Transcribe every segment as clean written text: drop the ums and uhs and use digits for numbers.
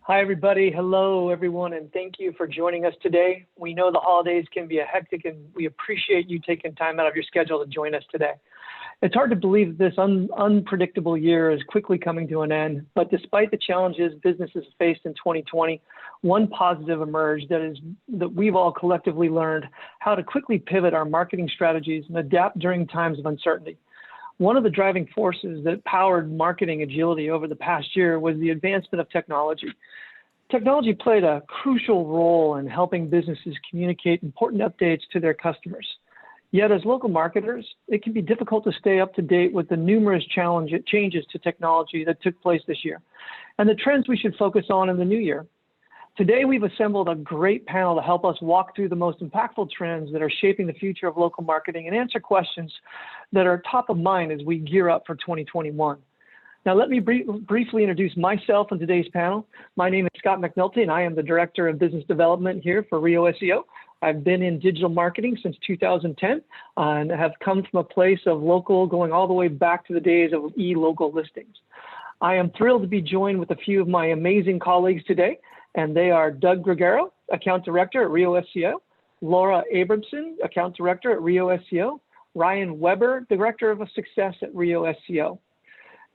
Hi, everybody. Hello, everyone, and thank you for joining us today. We know the holidays can be hectic, and we appreciate you taking time out of your schedule to join us today. It's hard to believe this unpredictable year is quickly coming to an end, but despite the challenges businesses faced in 2020, one positive emerged that we've all collectively learned how to quickly pivot our marketing strategies and adapt during times of uncertainty. One of the driving forces that powered marketing agility over the past year was the advancement of technology. Technology played a crucial role in helping businesses communicate important updates to their customers. Yet as local marketers, it can be difficult to stay up to date with the numerous changes to technology that took place this year and the trends we should focus on in the new year. Today, we've assembled a great panel to help us walk through the most impactful trends that are shaping the future of local marketing and answer questions that are top of mind as we gear up for 2021. Now, let me briefly introduce myself and today's panel. My name is Scott McNulty, and I am the Director of Business Development here for Rio SEO. I've been in digital marketing since 2010 and have come from a place of local going all the way back to the days of e-local listings. I am thrilled to be joined with a few of my amazing colleagues today, and they are Doug Gregaro, Account Director at Rio SEO, Laura Abramson, Account Director at Rio SEO, Ryan Weber, Director of Success at Rio SEO.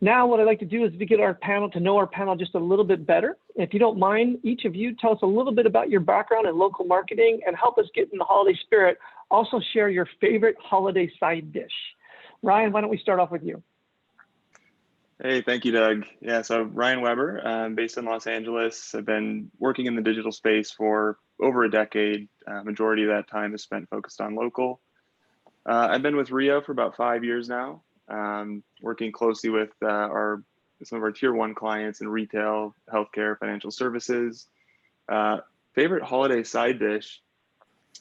Now, what I'd like to do is to get our panel to know our panel just a little bit better. If you don't mind, each of you tell us a little bit about your background in local marketing and help us get in the holiday spirit. Also share your favorite holiday side dish. Ryan, why don't we start off with you? Hey, thank you, Doug. Yeah, so Ryan Weber, I'm based in Los Angeles. I've been working in the digital space for over a decade. Majority of that time is spent focused on local. I've been with Rio for about 5 years now, working closely with some of our tier 1 clients in retail, healthcare, financial services. Favorite holiday side dish?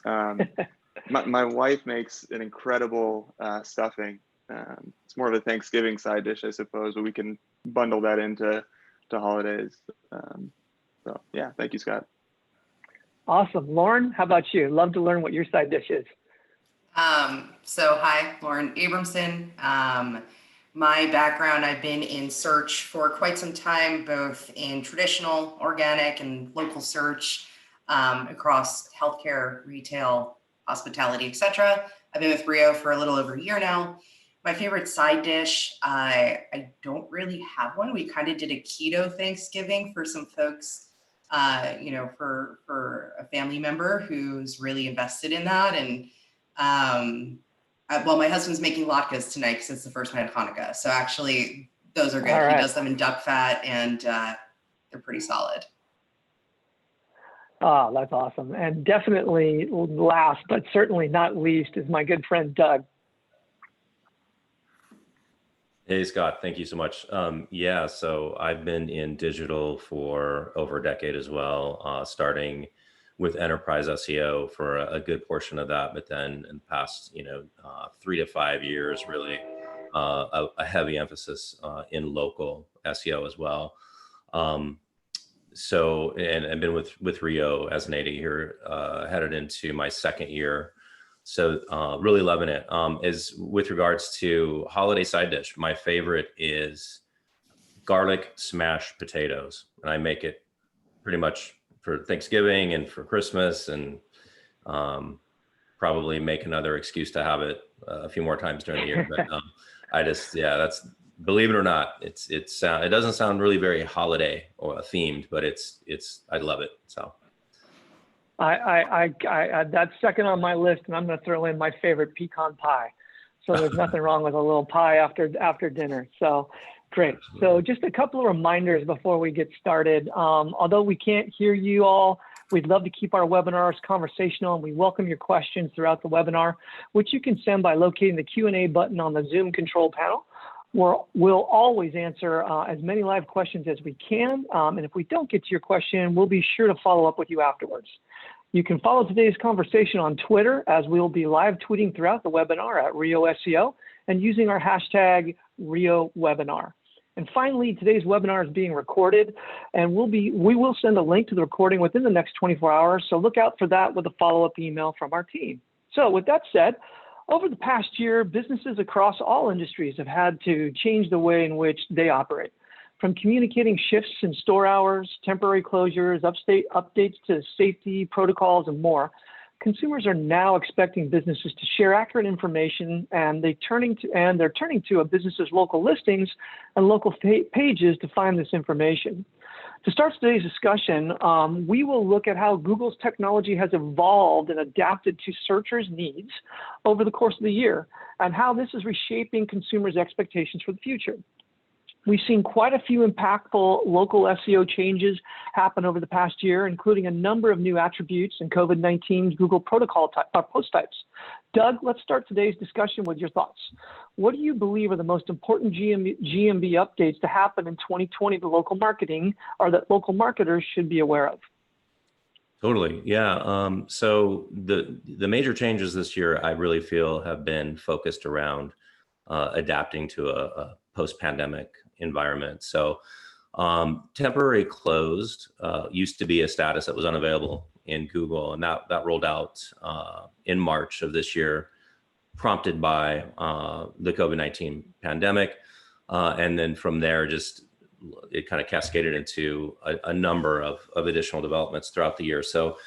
My wife makes an incredible stuffing. It's more of a Thanksgiving side dish, I suppose, but we can bundle that into holidays. So yeah, thank you, Scott. Awesome. Lauren, how about you? Love to learn what your side dish is. So hi, Lauren Abramson. My background, I've been in search for quite some time, both in traditional, organic, and local search across healthcare, retail, hospitality, etc. I've been with Rio for a little over a year now. My favorite side dish, I don't really have one. We kind of did a keto Thanksgiving for some folks, for a family member who's really invested in that. And well, my husband's making latkes tonight because it's the first night of Hanukkah. So actually, those are good. Right. He does them in duck fat, and they're pretty solid. Oh, that's awesome. And definitely last, but certainly not least, is my good friend, Doug. Hey, Scott, thank you so much. Yeah, so I've been in digital for over a decade as well, starting with enterprise SEO for a good portion of that, but then in the past, 3 to 5 years, really a heavy emphasis in local SEO as well. So, and I've been with Rio as an AD here, headed into my second year. So really loving it. Is with regards to holiday side dish, my favorite is garlic smashed potatoes. And I make it pretty much for Thanksgiving and for Christmas, and probably make another excuse to have it a few more times during the year. But that's, believe it or not, it doesn't sound really very holiday or themed, but I love it. So. That's second on my list, and I'm going to throw in my favorite pecan pie. So there's nothing wrong with a little pie after dinner. So great. So just a couple of reminders before we get started. Although we can't hear you all, we'd love to keep our webinars conversational, and we welcome your questions throughout the webinar, which you can send by locating the Q&A button on the Zoom control panel. We'll always answer as many live questions as we can. And if we don't get to your question, we'll be sure to follow up with you afterwards. You can follow today's conversation on Twitter, as we'll be live tweeting throughout the webinar at Rio SEO and using our hashtag RioWebinar. And finally, today's webinar is being recorded, and we will send a link to the recording within the next 24 hours. So look out for that with a follow-up email from our team. So with that said, over the past year, businesses across all industries have had to change the way in which they operate. From communicating shifts in store hours, temporary closures, updates to safety protocols, and more, consumers are now expecting businesses to share accurate information, and they're turning to a business's local listings and local pages to find this information. To start today's discussion, we will look at how Google's technology has evolved and adapted to searchers' needs over the course of the year, and how this is reshaping consumers' expectations for the future. We've seen quite a few impactful local SEO changes happen over the past year, including a number of new attributes and COVID-19 Google protocol post types. Doug, let's start today's discussion with your thoughts. What do you believe are the most important GMB updates to happen in 2020 to local marketing, or that local marketers should be aware of? Totally, yeah. So the major changes this year, I really feel, have been focused around adapting to a post-pandemic environment. So temporary closed used to be a status that was unavailable in Google, and that rolled out in March of this year, prompted by the COVID-19 pandemic. And then from there, just it kind of cascaded into a number of additional developments throughout the year. So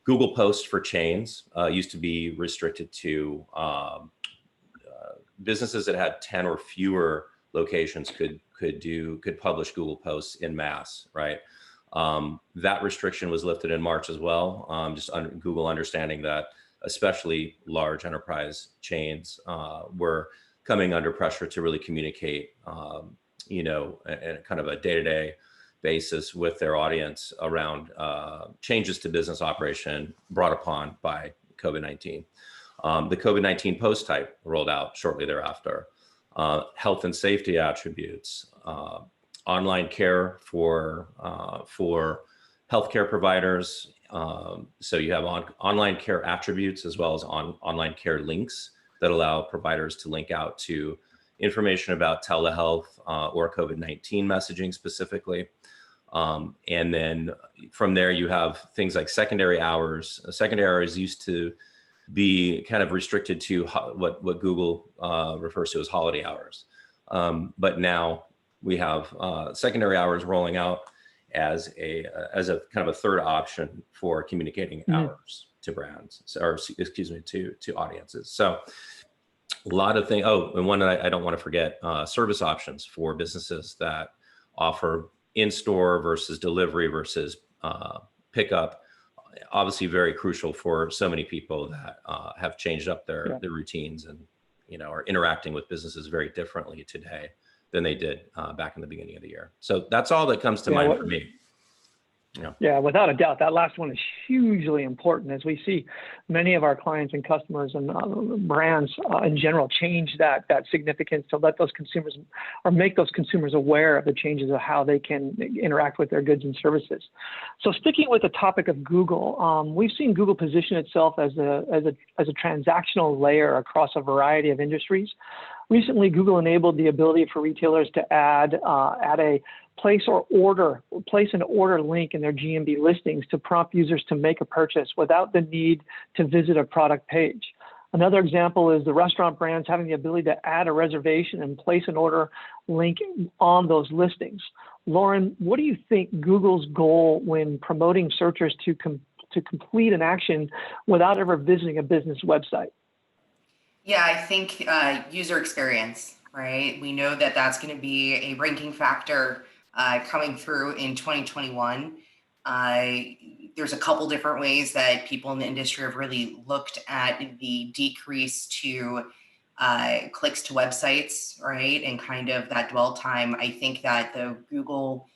Google Posts for chains used to be restricted to businesses that had 10 or fewer locations could publish Google Posts in mass, right? That restriction was lifted in March as well. Google understanding that especially large enterprise chains were coming under pressure to really communicate, in kind of a day-to-day basis with their audience around changes to business operation brought upon by COVID-19. The COVID-19 post type rolled out shortly thereafter. Health and safety attributes, online care for healthcare providers. So you have online care attributes as well as online care links that allow providers to link out to information about telehealth or COVID-19 messaging specifically. And then from there, you have things like secondary hours. Secondary hours used to be kind of restricted to what Google refers to as holiday hours. But now we have secondary hours rolling out as a kind of a third option for communicating hours to brands, or excuse me, to audiences. So a lot of things. Oh, and one that I don't want to forget, service options for businesses that offer in-store versus delivery versus pickup. Obviously very crucial for so many people that have changed up their routines and are interacting with businesses very differently today than they did back in the beginning of the year. So that's all that comes to mind for me. Yeah, without a doubt, that last one is hugely important, as we see many of our clients and customers and brands in general change that significance to let those consumers or make those consumers aware of the changes of how they can interact with their goods and services. So sticking with the topic of Google, we've seen Google position itself as a transactional layer across a variety of industries. Recently, Google enabled the ability for retailers to add a place an order link in their Gmb listings to prompt users to make a purchase without the need to visit a product page. Another example is the restaurant brands having the ability to add a reservation and place an order link on those listings. Lauren, what do you think Google's goal when promoting searchers to complete an action without ever visiting a business website? Yeah, I think user experience, right? We know that that's going to be a ranking factor coming through in 2021. There's a couple different ways that people in the industry have really looked at the decrease to clicks to websites, right? And kind of that dwell time. I think that the Google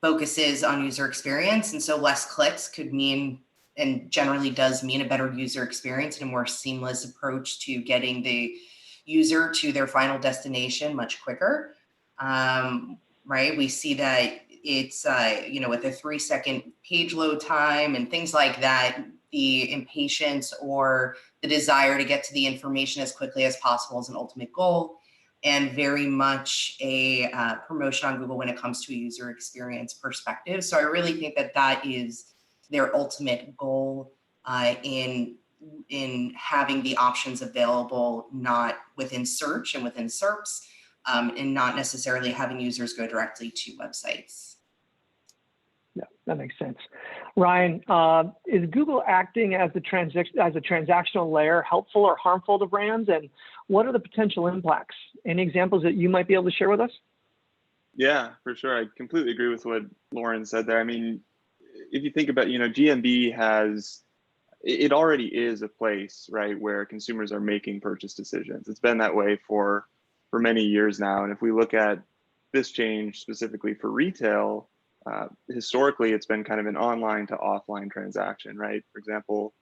focuses on user experience, and so less clicks could mean, and generally does mean, a better user experience and a more seamless approach to getting the user to their final destination much quicker. Right? We see that it's, with a 3-second page load time and things like that, the impatience or the desire to get to the information as quickly as possible is an ultimate goal, and very much a promotion on Google when it comes to a user experience perspective. So I really think that that is their ultimate goal in having the options available, not within search and within SERPs, and not necessarily having users go directly to websites. Yeah, that makes sense. Ryan, is Google acting as a transactional layer helpful or harmful to brands? And what are the potential impacts? Any examples that you might be able to share with us? Yeah, for sure. I completely agree with what Lauren said there. I mean, if you think about, GMB it already is a place, right, where consumers are making purchase decisions. It's been that way for many years now. And if we look at this change specifically for retail, historically, it's been kind of an online to offline transaction, right? For example,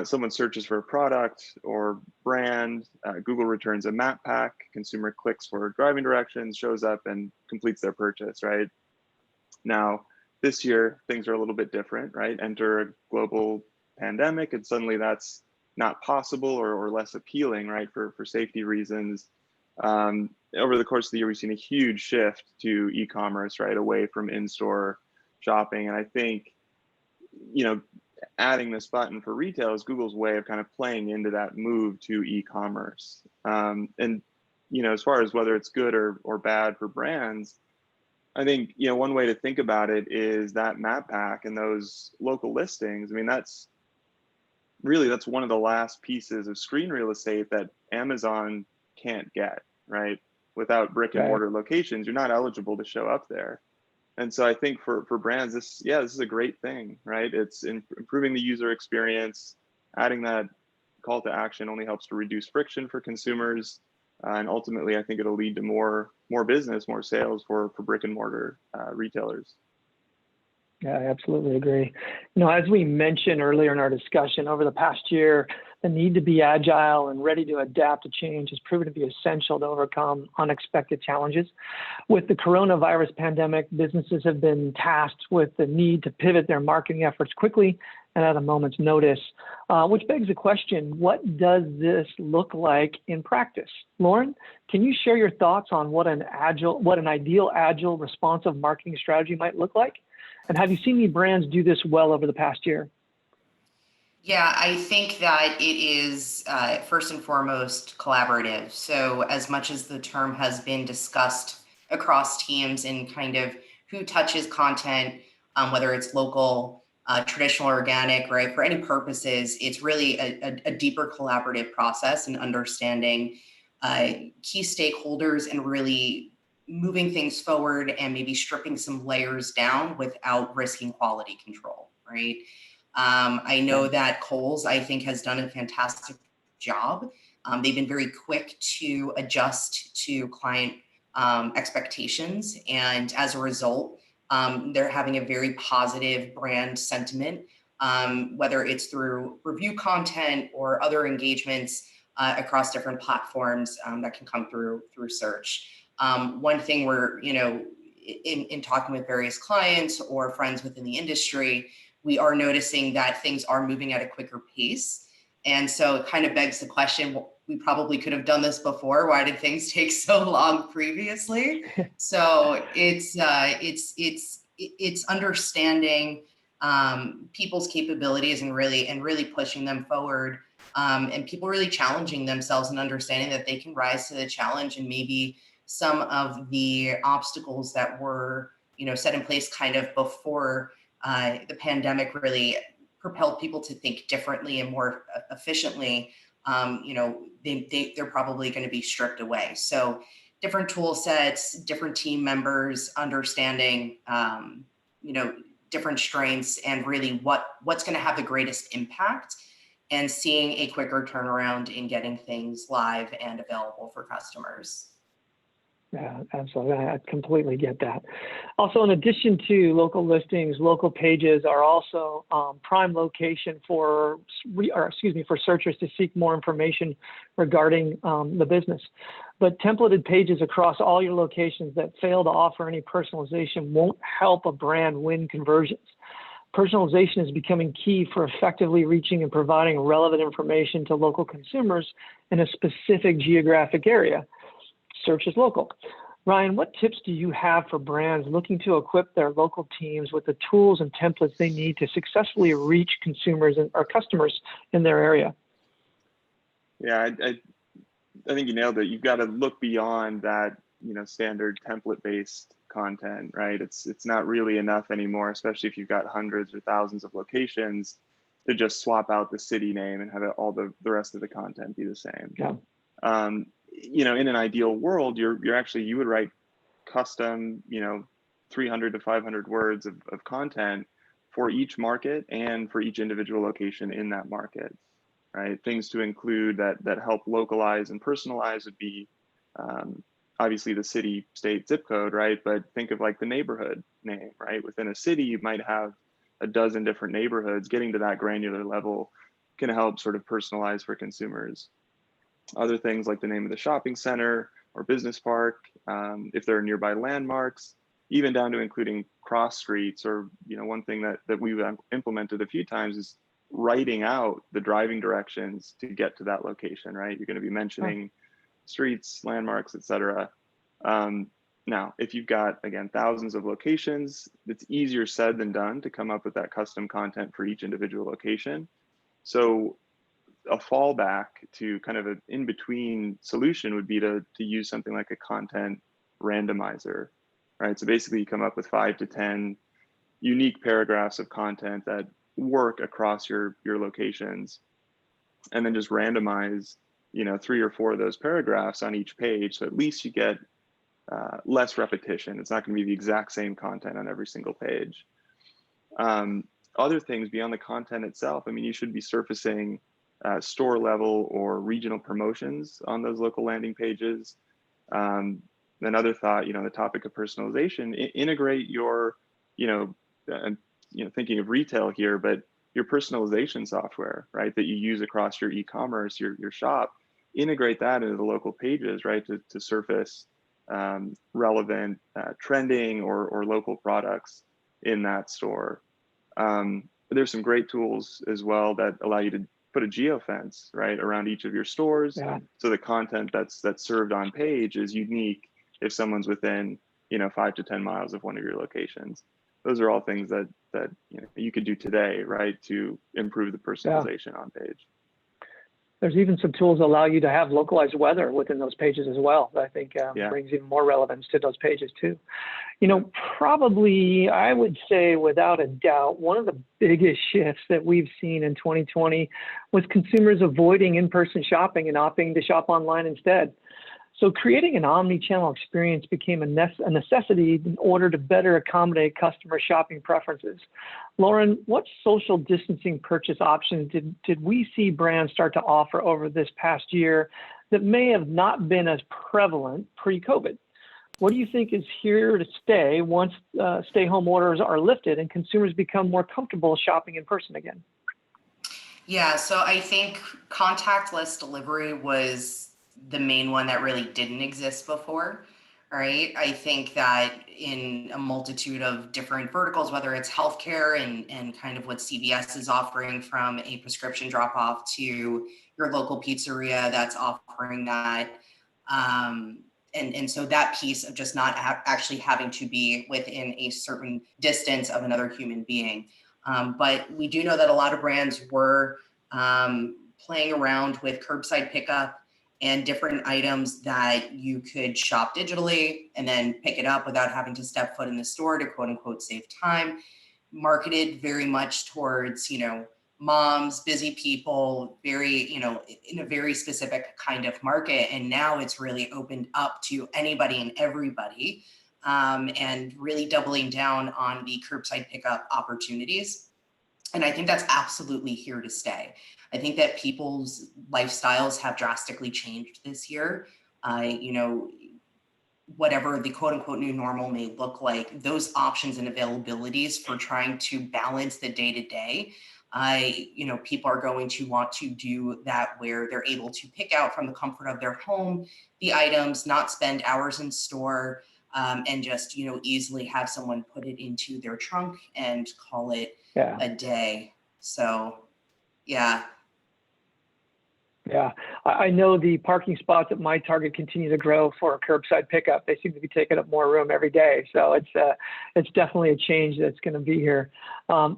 someone searches for a product or brand, Google returns a map pack, consumer clicks for driving directions, shows up and completes their purchase, right? Now, this year, things are a little bit different, right? Enter a global pandemic and suddenly that's not possible or less appealing, right? For safety reasons. Over the course of the year, we've seen a huge shift to e-commerce, right? Away from in-store shopping. And I think, adding this button for retail is Google's way of kind of playing into that move to e-commerce. And, as far as whether it's good or bad for brands, I think, one way to think about it is that map pack and those local listings. I mean, that's one of the last pieces of screen real estate that Amazon can't get, right? Without brick and mortar locations, you're not eligible to show up there. And so I think for brands, this is a great thing, right? It's improving the user experience. Adding that call to action only helps to reduce friction for consumers. And ultimately, I think it'll lead to more business, more sales for brick and mortar retailers. Yeah, I absolutely agree. As we mentioned earlier in our discussion, over the past year, the need to be agile and ready to adapt to change has proven to be essential to overcome unexpected challenges. With the coronavirus pandemic, businesses have been tasked with the need to pivot their marketing efforts quickly and at a moment's notice, which begs the question, what does this look like in practice? Lauren, can you share your thoughts on what an ideal agile, responsive marketing strategy might look like? And have you seen any brands do this well over the past year? Yeah, I think that it is first and foremost collaborative. So as much as the term has been discussed across teams and kind of who touches content, whether it's local, traditional, organic, right? For any purposes, it's really a deeper collaborative process and understanding key stakeholders and really moving things forward and maybe stripping some layers down without risking quality control, right? I know that Kohl's, I think, has done a fantastic job. They've been very quick to adjust to client expectations. And as a result, they're having a very positive brand sentiment, whether it's through review content or other engagements across different platforms that can come through search. One thing we're, in talking with various clients or friends within the industry, we are noticing that things are moving at a quicker pace. And so it kind of begs the question, well, we probably could have done this before. Why did things take so long previously? So it's understanding people's capabilities and really pushing them forward, and people really challenging themselves and understanding that they can rise to the challenge, and maybe some of the obstacles that were set in place kind of before the pandemic really propelled people to think differently and more efficiently, they're probably going to be stripped away. So different tool sets, different team members, understanding, different strengths and really what's going to have the greatest impact, and seeing a quicker turnaround in getting things live and available for customers. Yeah, absolutely. I completely get that. Also, in addition to local listings, local pages are also prime location for searchers to seek more information regarding the business. But templated pages across all your locations that fail to offer any personalization won't help a brand win conversions. Personalization is becoming key for effectively reaching and providing relevant information to local consumers in a specific geographic area. Search is local. Ryan, what tips do you have for brands looking to equip their local teams with the tools and templates they need to successfully reach consumers or customers in their area? Yeah, I think you nailed it. You've got to look beyond that, standard template-based content, right? It's not really enough anymore, especially if you've got hundreds or thousands of locations, to just swap out the city name and have all the rest of the content be the same. Yeah. In an ideal world, you would write custom, 300 to 500 words of content for each market and for each individual location in that market, right? Things to include that help localize and personalize would be obviously the city, state, zip code, right? But think of like the neighborhood name, right? Within a city, you might have a dozen different neighborhoods. Getting to that granular level can help sort of personalize for consumers. Other things like the name of the shopping center or business park, if there are nearby landmarks, even down to including cross streets, or one thing that we've implemented a few times is writing out the driving directions to get to that location, right? You're going to be mentioning streets, landmarks, etc. Now, if you've got, again, thousands of locations, it's easier said than done to come up with that custom content for each individual location. So a fallback to kind of an in-between solution would be to use something like a content randomizer, right? So basically you come up with 5 to 10 unique paragraphs of content that work across your locations, and then just randomize, 3 or 4 of those paragraphs on each page. So at least you get less repetition. It's not going to be the exact same content on every single page. Other things beyond the content itself, you should be surfacing store level or regional promotions on those local landing pages. Another thought, the topic of personalization, integrate your, thinking of retail here, but your personalization software, right, that you use across your e-commerce, your shop, integrate that into the local pages, right, to surface relevant trending or local products in that store. There's some great tools as well that allow you to put a geofence, right, around each of your stores. Yeah. So the content that's served on page is unique if someone's within 5 to 10 miles of one of your locations. Those are all things that you could do today, right, to improve the personalization on page. There's even some tools that allow you to have localized weather within those pages as well. That I think brings even more relevance to those pages too. Probably I would say without a doubt, one of the biggest shifts that we've seen in 2020 was consumers avoiding in-person shopping and opting to shop online instead. So creating an omni-channel experience became a necessity in order to better accommodate customer shopping preferences. Lauren, what social distancing purchase options did we see brands start to offer over this past year that may have not been as prevalent pre-COVID? What do you think is here to stay once stay-home orders are lifted and consumers become more comfortable shopping in person again? Yeah, so I think contactless delivery was the main one that really didn't exist before, right? I think that in a multitude of different verticals, whether it's healthcare and kind of what CVS is offering, from a prescription drop off to your local pizzeria that's offering that. And so that piece of just not actually having to be within a certain distance of another human being. But we do know that a lot of brands were playing around with curbside pickup and different items that you could shop digitally and then pick it up without having to step foot in the store to quote unquote save time, marketed very much towards, moms, busy people, very, in a very specific kind of market. And now it's really opened up to anybody and everybody, and really doubling down on the curbside pickup opportunities. And I think that's absolutely here to stay. I think that people's lifestyles have drastically changed this year. Whatever the quote unquote new normal may look like, those options and availabilities for trying to balance the day to day, people are going to want to do that where they're able to pick out from the comfort of their home the items, not spend hours in store, and just, easily have someone put it into their trunk and call it a day. So, yeah. Yeah, I know the parking spots at my Target continue to grow for curbside pickup. They seem to be taking up more room every day. So it's definitely a change that's going to be here.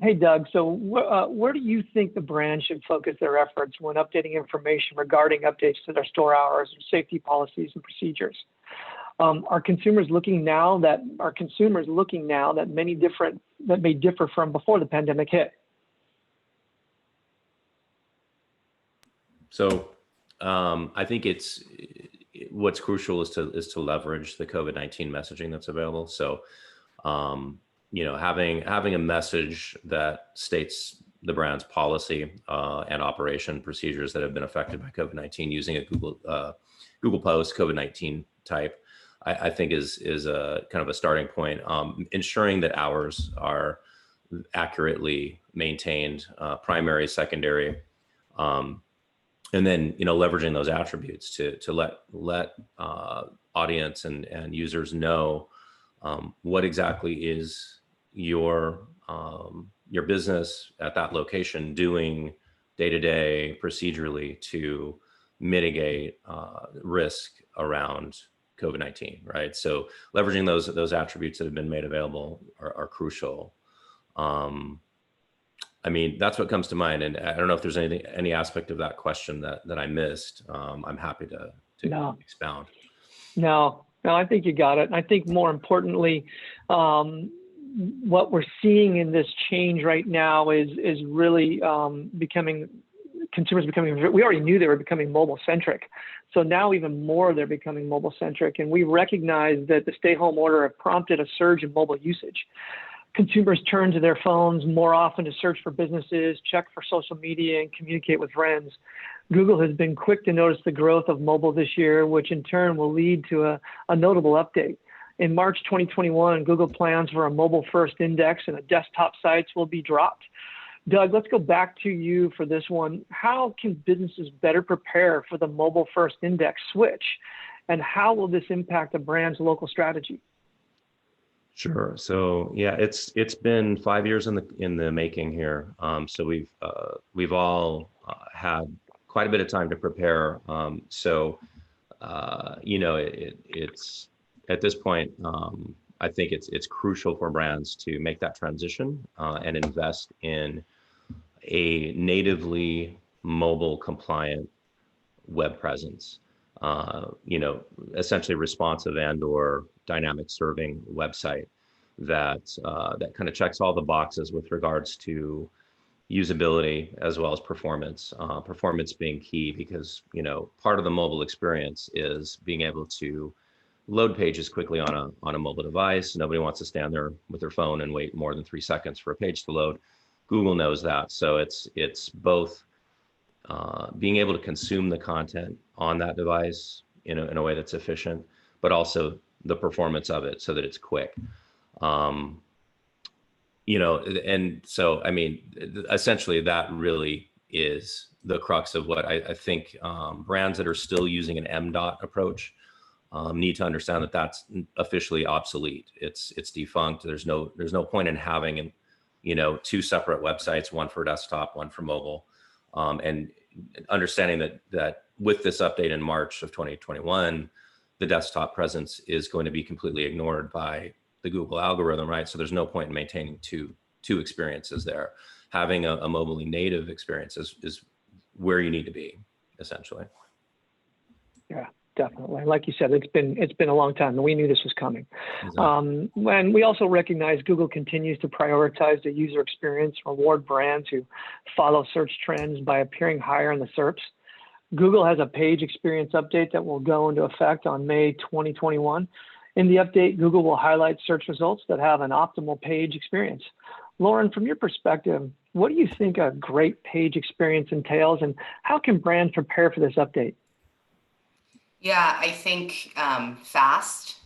Hey, Doug, so where do you think the brand should focus their efforts when updating information regarding updates to their store hours, safety policies, and procedures? Are consumers looking now that may differ from before the pandemic hit? So I think what's crucial is to leverage the COVID-19 messaging that's available. So having a message that states the brand's policy and operation procedures that have been affected by COVID-19 using a Google Post COVID-19 type, I think is a kind of a starting point. Ensuring that hours are accurately maintained, primary, secondary. And then, leveraging those attributes to let audience and users know what exactly is your business at that location doing day to day procedurally to mitigate risk around COVID-19, right? So leveraging those attributes that have been made available are crucial. I mean, that's what comes to mind. And I don't know if there's any aspect of that question that I missed. I'm happy to expound. No, I think you got it. And I think more importantly, what we're seeing in this change right now is really consumers becoming, we already knew they were becoming mobile centric. So now even more, they're becoming mobile centric. And we recognize that the stay home order have prompted a surge in mobile usage. Consumers turn to their phones more often to search for businesses, check for social media, and communicate with friends. Google has been quick to notice the growth of mobile this year, which in turn will lead to a notable update. In March 2021, Google plans for a mobile-first index and a desktop sites will be dropped. Doug, let's go back to you for this one. How can businesses better prepare for the mobile-first index switch? And how will this impact a brand's local strategy? Sure. So yeah, it's been 5 years in the making here. So we've all had quite a bit of time to prepare. It's at this point, I think it's crucial for brands to make that transition and invest in a natively mobile compliant web presence. Essentially responsive and/or dynamic serving website that kind of checks all the boxes with regards to usability as well as performance. Performance being key because part of the mobile experience is being able to load pages quickly on a mobile device. Nobody wants to stand there with their phone and wait more than 3 seconds for a page to load. Google knows that, so it's both being able to consume the content on that device in a way that's efficient, but also the performance of it so that it's quick. And so, I mean, essentially that really is the crux of what I think brands that are still using an MDOT approach need to understand that that's officially obsolete. It's defunct. There's no point in having, 2 separate websites, one for desktop, one for mobile. And understanding that with this update in March of 2021, the desktop presence is going to be completely ignored by the Google algorithm, right? So there's no point in maintaining two experiences there. Having a mobilely native experience is where you need to be, essentially. Yeah, definitely. Like you said, it's been a long time, and we knew this was coming. Exactly. And we also recognize Google continues to prioritize the user experience, reward brands who follow search trends by appearing higher in the SERPs. Google has a page experience update that will go into effect on May 2021. In the update, Google will highlight search results that have an optimal page experience. Lauren, from your perspective, what do you think a great page experience entails, and how can brands prepare for this update? Yeah, I think fast,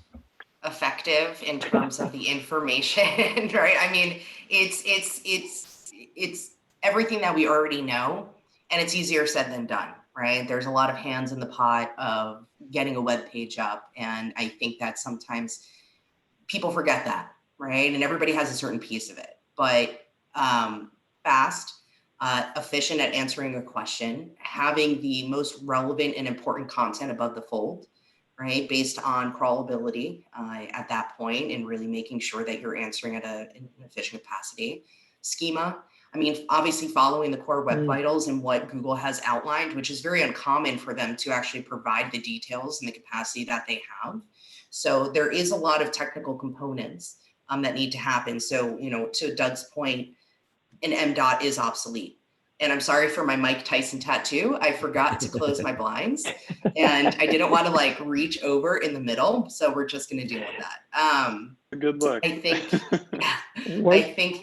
effective in terms of the information, right? I mean, it's everything that we already know, and it's easier said than done, right? There's a lot of hands in the pot of getting a web page up, and I think that sometimes people forget that, right? And everybody has a certain piece of it, but fast, efficient at answering a question, having the most relevant and important content above the fold, right? Based on crawlability at that point, and really making sure that you're answering at an efficient capacity. Schema, I mean, obviously following the core web vitals and what Google has outlined, which is very uncommon for them to actually provide the details and the capacity that they have. So there is a lot of technical components that need to happen. So, you know, to Doug's point, an M dot is obsolete. And I'm sorry for my Mike Tyson tattoo. I forgot to close my blinds and I didn't want to like reach over in the middle. So we're just going to deal with that. Good luck. I think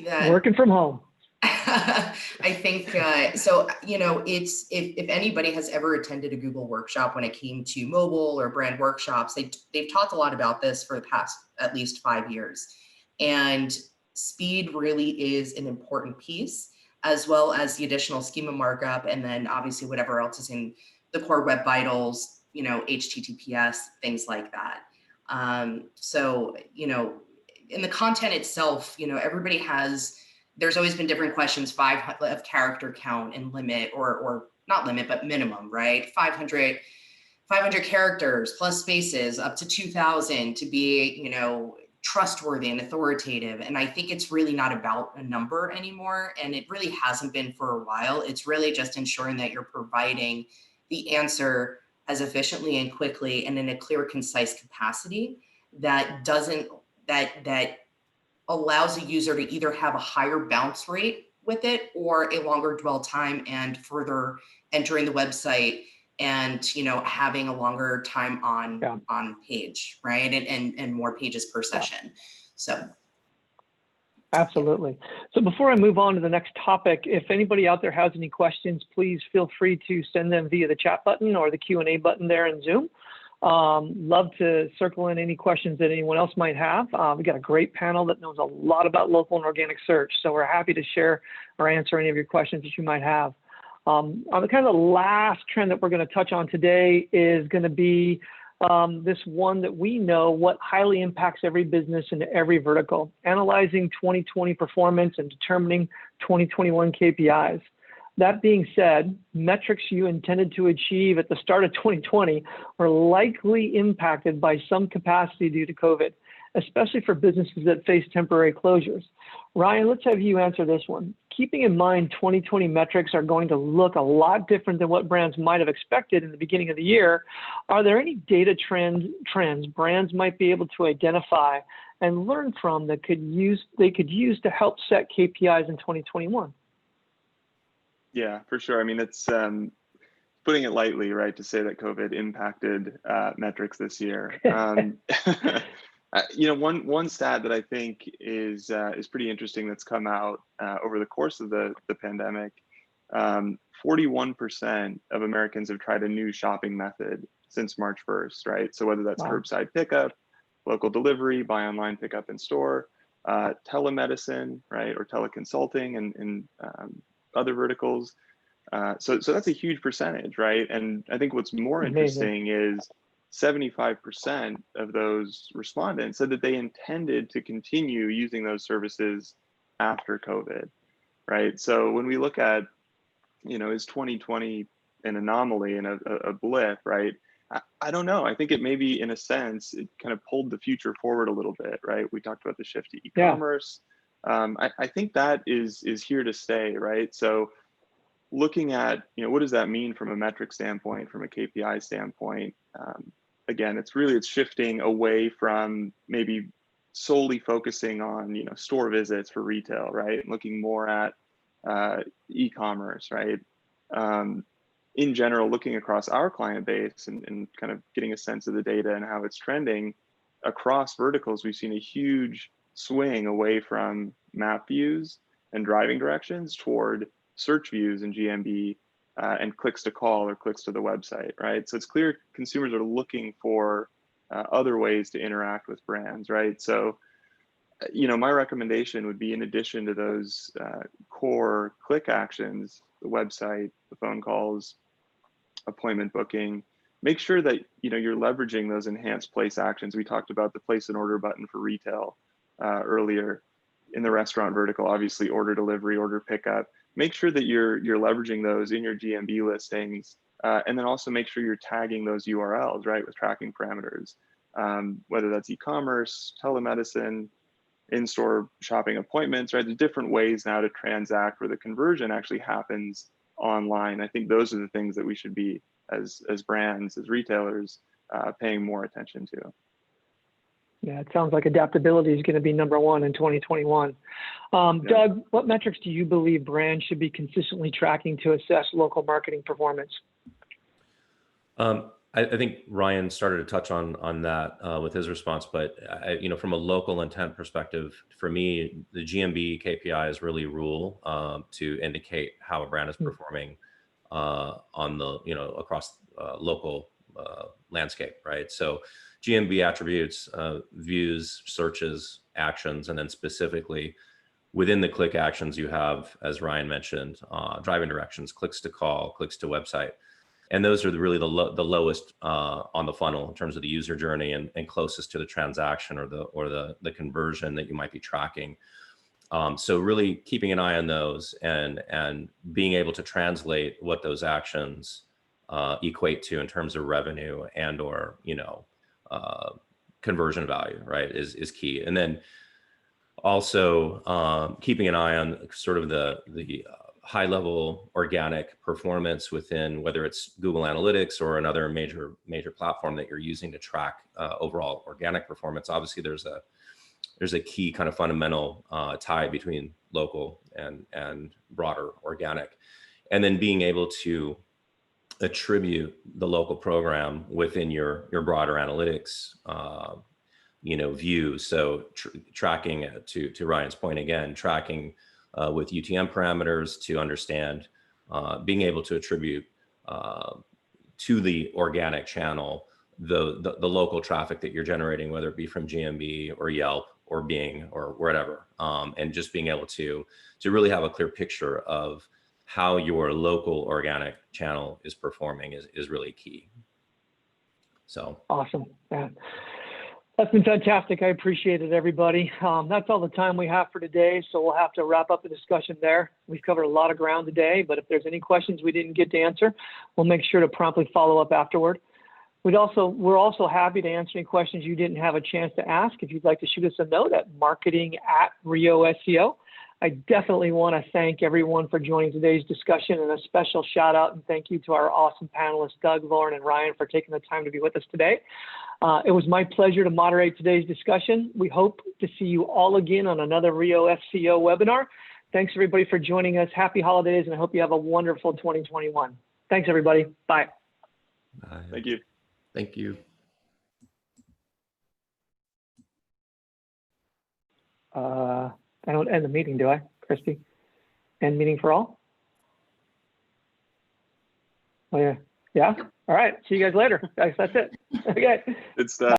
that working from home. I think, so, you know, it's, if anybody has ever attended a Google workshop when it came to mobile or brand workshops, they've talked a lot about this for the past at least 5 years. And speed really is an important piece, as well as the additional schema markup, and then obviously whatever else is in the core web vitals, you know, HTTPS, things like that. So, you know, in the content itself, you know, everybody has, there's always been different questions, 5 of character count and limit, or not limit, but minimum, right? 500 characters plus spaces up to 2000 to be, you know, trustworthy and authoritative. And I think it's really not about a number anymore. And it really hasn't been for a while. It's really just ensuring that you're providing the answer as efficiently and quickly and in a clear, concise capacity that doesn't, that allows a user to either have a higher bounce rate with it or a longer dwell time and further entering the website and, you know, having a longer time on page, right? And more pages per session. So. Absolutely. So before I move on to the next topic, if anybody out there has any questions, please feel free to send them via the chat button or the Q&A button there in Zoom. Love to circle in any questions that anyone else might have. We've got a great panel that knows a lot about local and organic search, so we're happy to share or answer any of your questions that you might have. On the kind of the last trend that we're going to touch on today is going to be this one that we know what highly impacts every business in every vertical, analyzing 2020 performance and determining 2021 KPIs. That being said, metrics you intended to achieve at the start of 2020 are likely impacted by some capacity due to COVID, especially for businesses that face temporary closures. Ryan, let's have you answer this one. Keeping in mind 2020 metrics are going to look a lot different than what brands might have expected in the beginning of the year, are there any data trends brands might be able to identify and learn from that they could use to help set KPIs in 2021? Yeah, for sure. I mean, it's putting it lightly, right, to say that COVID impacted metrics this year. You know, one stat that I think is pretty interesting that's come out over the course of the pandemic. 41% of Americans have tried a new shopping method since March 1st, right? So whether that's curbside pickup, local delivery, buy online, pick up in store, telemedicine, right, or teleconsulting, and other verticals. So that's a huge percentage, right? And I think what's more interesting is 75% of those respondents said that they intended to continue using those services after COVID, right? So when we look at, you know, is 2020 an anomaly and a blip, right? I don't know. I think it maybe, in a sense, it kind of pulled the future forward a little bit, right? We talked about the shift to e-commerce. I think that is here to stay, right? So looking at, you know, what does that mean from a metric standpoint, from a KPI standpoint? Again, it's shifting away from maybe solely focusing on, you know, store visits for retail, right? And looking more at e-commerce, right? In general, looking across our client base and kind of getting a sense of the data and how it's trending across verticals, we've seen a huge swing away from map views and driving directions toward search views and GMB and clicks to call or clicks to the website, right? So it's clear consumers are looking for other ways to interact with brands, right? So, you know, my recommendation would be, in addition to those core click actions, the website, the phone calls, appointment booking, make sure that, you know, you're leveraging those enhanced place actions. We talked about the place an order button for retail earlier. In the restaurant vertical, obviously order delivery, order pickup. make sure that you're leveraging those in your GMB listings, and then also make sure you're tagging those URLs, right, with tracking parameters, whether that's e-commerce, telemedicine, in-store shopping appointments, right? There's different ways now to transact where the conversion actually happens online. I think those are the things that we should be, as brands, as retailers, paying more attention to. Yeah, it sounds like adaptability is going to be number one in 2021. Doug, what metrics do you believe brands should be consistently tracking to assess local marketing performance? I think Ryan started to touch on that with his response, but from a local intent perspective, for me, the Gmb KPI is really rule to indicate how a brand is performing on the across local landscape, right? So Gmb attributes, views, searches, actions, and then specifically within the click actions you have, as Ryan mentioned, driving directions, clicks to call, clicks to website. And those are really the lowest on the funnel in terms of the user journey and closest to the transaction or the conversion that you might be tracking. So really keeping an eye on those and being able to translate what those actions equate to in terms of revenue and or conversion value, right, is key. And then also keeping an eye on sort of the high level organic performance within, whether it's Google Analytics or another major platform that you're using to track overall organic performance. Obviously there's a key kind of fundamental tie between local and broader organic, and then being able to attribute the local program within your broader analytics view. So tracking to Ryan's point again, tracking with UTM parameters to understand, being able to attribute to the organic channel the local traffic that you're generating, whether it be from GMB or Yelp or Bing or whatever, and just being able to really have a clear picture of how your local organic channel is performing is really key. So awesome. Yeah. That's been fantastic. I appreciate it, everybody. That's all the time we have for today, so we'll have to wrap up the discussion there. We've covered a lot of ground today, but if there's any questions we didn't get to answer, we'll make sure to promptly follow up afterward. We're also happy to answer any questions you didn't have a chance to ask. If you'd like to shoot us a note at marketing@RioSEO. I definitely want to thank everyone for joining today's discussion, and a special shout out and thank you to our awesome panelists, Doug, Lauren, and Ryan, for taking the time to be with us today. It was my pleasure to moderate today's discussion. We hope to see you all again on another Rio SEO webinar. Thanks everybody for joining us. Happy holidays, and I hope you have a wonderful 2021. Thanks everybody. Bye. Bye. Thank you. Thank you. I don't end the meeting, do I, Christy? End meeting for all? Oh, yeah. Yeah? All right. See you guys later. Guys, that's it. Okay. It's